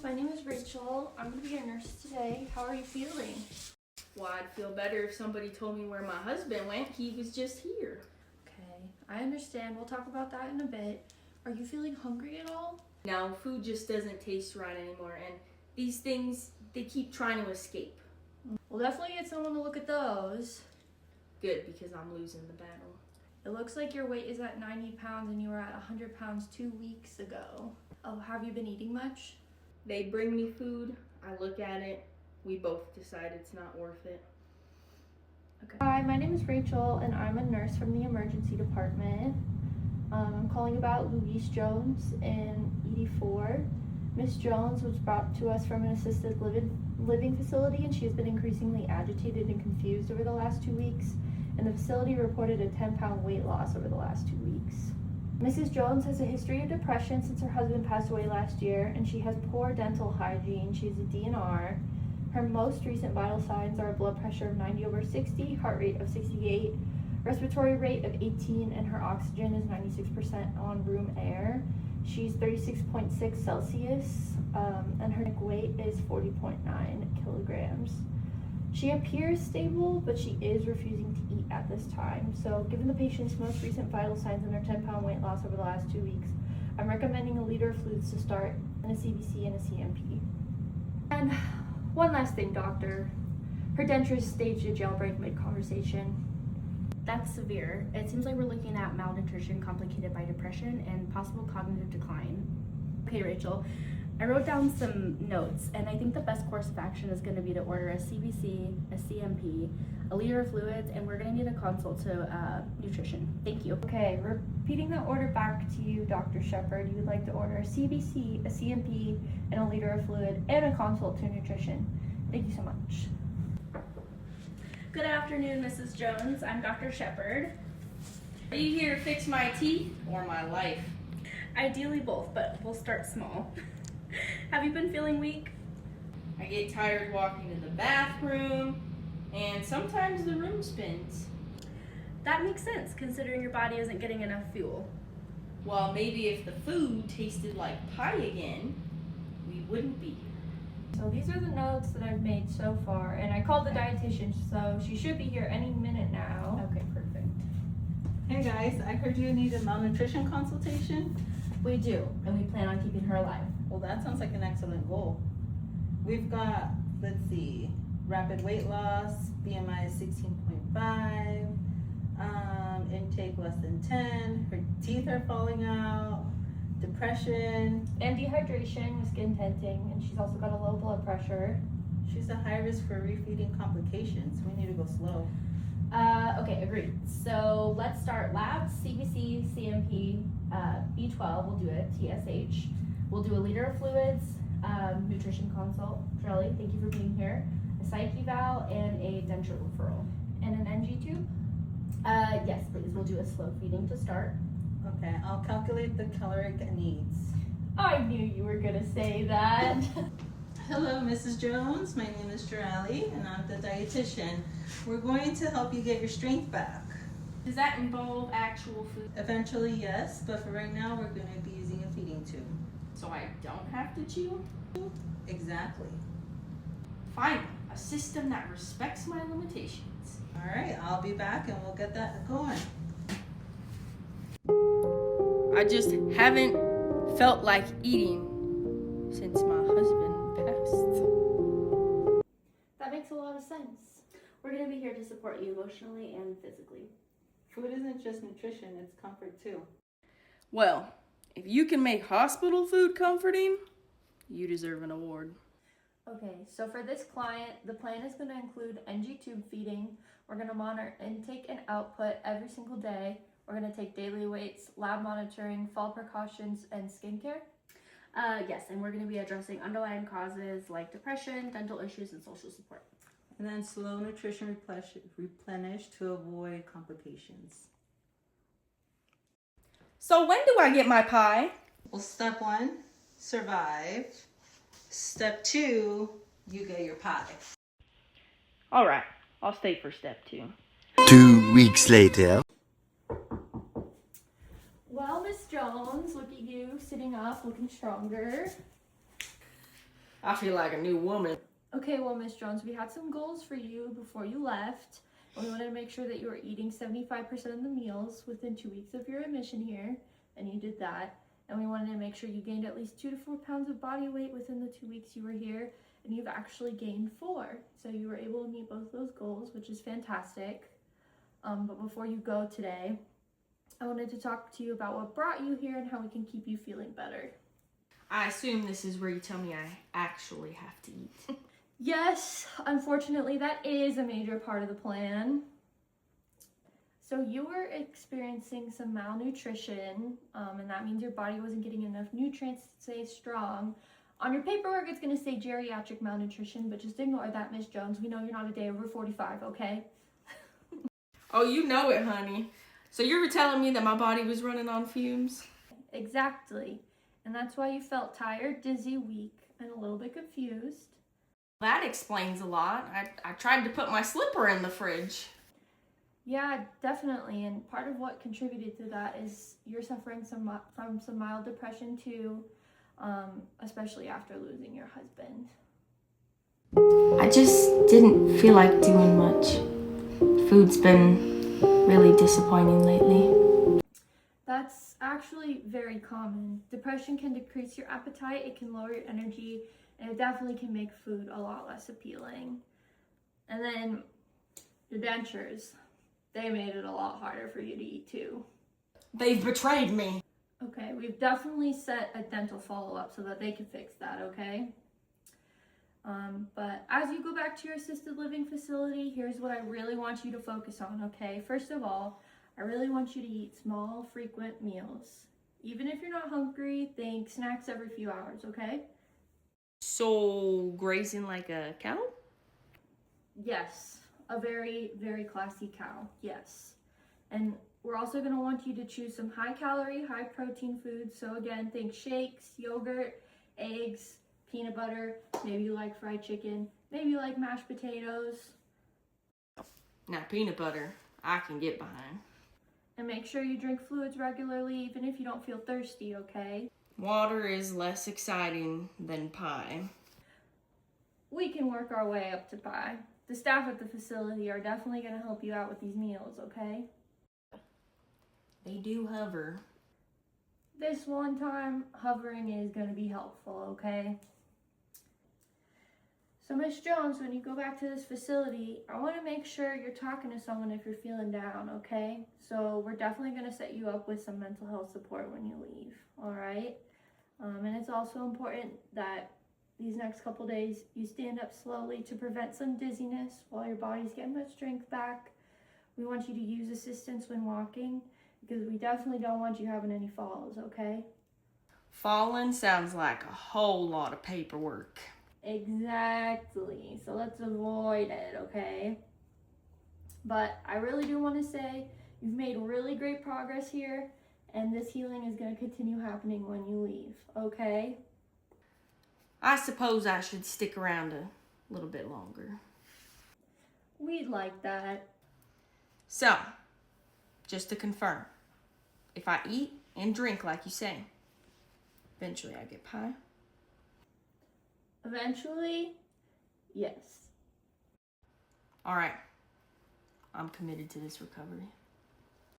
My name is Rachel. I'm going to be your nurse today. How are you feeling? Well, I'd feel better if somebody told me where my husband went. He was just here. Okay, I understand. We'll talk about that in a bit. Are you feeling hungry at all? No, food just doesn't taste right anymore, and these things, they keep trying to escape. We'll definitely get someone to look at those. Good, because I'm losing the battle. It looks like your weight is at 90 pounds and you were at 100 pounds 2 weeks ago. Oh, have you been eating much? They bring me food, I look at it, we both decide it's not worth it. Okay. Hi, my name is Rachel and I'm a nurse from the emergency department. I'm calling about Louise Jones in ED4. Miss Jones was brought to us from an assisted living facility and she has been increasingly agitated and confused over the last 2 weeks, and the facility reported a 10-pound weight loss over the last 2 weeks. Mrs. Jones has a history of depression since her husband passed away last year, and she has poor dental hygiene. She has a DNR. Her most recent vital signs are a blood pressure of 90/60, heart rate of 68, respiratory rate of 18, and her oxygen is 96% on room air. She's 36.6 Celsius, and her weight is 40.9 kilograms. She appears stable, but she is refusing to eat at this time. So given the patient's most recent vital signs and her 10-pound weight loss over the last 2 weeks, I'm recommending a liter of fluids to start, and a CBC and a CMP. And one last thing, doctor. Her dentures staged a jailbreak mid-conversation. That's severe. It seems like we're looking at malnutrition complicated by depression and possible cognitive decline. Okay, Rachel, I wrote down some notes, and I think the best course of action is going to be to order a CBC, a CMP, a liter of fluids, and we're going to need a consult to nutrition. Thank you. Okay, repeating the order back to you, Dr. Shepard. You would like to order a CBC, a CMP, and a liter of fluid, and a consult to nutrition. Thank you so much. Good afternoon, Mrs. Jones. I'm Dr. Shepard. Are you here to fix my teeth or my life? Ideally both, but we'll start small. Have you been feeling weak? I get tired walking to the bathroom, and sometimes the room spins. That makes sense, considering your body isn't getting enough fuel. Well, maybe if the food tasted like pie again, we wouldn't be here. So these are the notes that I've made so far, and I called the dietitian, so she should be here any minute now. Okay, perfect. Hey guys, I heard you need a malnutrition consultation. We do, and we plan on keeping her alive. Well, that sounds like an excellent goal. We've got, let's see, rapid weight loss, BMI is 16.5, intake less than 10, her teeth are falling out, depression, And dehydration with skin tinting, and she's also got a low blood pressure. she's a high risk for refeeding complications. We need to go slow. Okay, agreed. So let's start labs, CBC, CMP, B12, we'll do a TSH. We'll do a liter of fluids, nutrition consult. Shirley, thank you for being here. A psych eval and a denture referral. And an NG tube? Yes, please. We'll do a slow feeding to start. Okay, I'll calculate the caloric needs. I knew you were gonna say that. Hello, Mrs. Jones. My name is Geriatric, and I'm the dietitian. We're going to help you get your strength back. Does that involve actual food? Eventually, yes, but for right now, we're going to be using a feeding tube. So I don't have to chew? Exactly. Fine, a system that respects my limitations. All right, I'll be back and we'll get that going. I just haven't felt like eating since my husband passed. That makes a lot of sense. We're going to be here to support you emotionally and physically. Food isn't just nutrition, it's comfort too. Well, if you can make hospital food comforting, you deserve an award. Okay, so for this client, the plan is going to include NG tube feeding. We're going to monitor intake and output every single day. We're going to take daily weights, lab monitoring, fall precautions, and skincare. Yes, and we're going to be addressing underlying causes like depression, dental issues, and social support. And then slow nutrition replenish to avoid complications. So when do I get my pie? Well, step 1, survive. Step 2, you get your pie. All right, I'll stay for step 2. 2 weeks later. Well, Miss Jones, look at you sitting up, looking stronger. I feel like a new woman. Okay, well, Miss Jones, we had some goals for you before you left. We wanted to make sure that you were eating 75% of the meals within 2 weeks of your admission here, and you did that. And we wanted to make sure you gained at least 2 to 4 pounds of body weight within the 2 weeks you were here, and you've actually gained 4. So you were able to meet both those goals, which is fantastic. But before you go today, I wanted to talk to you about what brought you here and how we can keep you feeling better. I assume this is where you tell me I actually have to eat. Yes, unfortunately, that is a major part of the plan. So you were experiencing some malnutrition, and that means your body wasn't getting enough nutrients to stay strong. On your paperwork, it's going to say geriatric malnutrition, but just ignore that, Miss Jones. We know you're not a day over 45, okay? Oh, you know it, honey. So you were telling me that my body was running on fumes? Exactly. And that's why you felt tired, dizzy, weak, and a little bit confused. That explains a lot. I tried to put my slipper in the fridge. Yeah, definitely. And part of what contributed to that is you're suffering from some mild depression too, especially after losing your husband. I just didn't feel like doing much. Food's been really disappointing lately. That's actually very common. Depression can decrease your appetite, it can lower your energy, and it definitely can make food a lot less appealing. And then your dentures, they made it a lot harder for you to eat too. They've betrayed me. Okay, we've definitely set a dental follow-up so that they can fix that, okay? But as you go back to your assisted living facility, here's what I really want you to focus on, okay? First of all, I really want you to eat small, frequent meals. Even if you're not hungry, think snacks every few hours, okay? So, grazing like a cow? Yes, a very, very classy cow, yes. And we're also gonna want you to choose some high calorie, high protein foods. So again, think shakes, yogurt, eggs, peanut butter, maybe you like fried chicken, maybe you like mashed potatoes. Now, peanut butter, I can get behind. And make sure you drink fluids regularly, even if you don't feel thirsty, okay? Water is less exciting than pie. We can work our way up to pie. The staff at the facility are definitely gonna help you out with these meals, okay? They do hover. This one time, hovering is gonna be helpful, okay? So Miss Jones, when you go back to this facility, I want to make sure you're talking to someone if you're feeling down, okay? So we're definitely going to set you up with some mental health support when you leave, all right? And it's also important that these next couple days you stand up slowly to prevent some dizziness while your body's getting that strength back. We want you to use assistance when walking because we definitely don't want you having any falls, okay? Falling sounds like a whole lot of paperwork. Exactly. So let's avoid it, okay? But I really do want to say you've made really great progress here, and this healing is going to continue happening when you leave, okay? I suppose I should stick around a little bit longer. We'd like that. So, just to confirm, if I eat and drink like you say, eventually I get pie? Eventually, yes. All right. I'm committed to this recovery.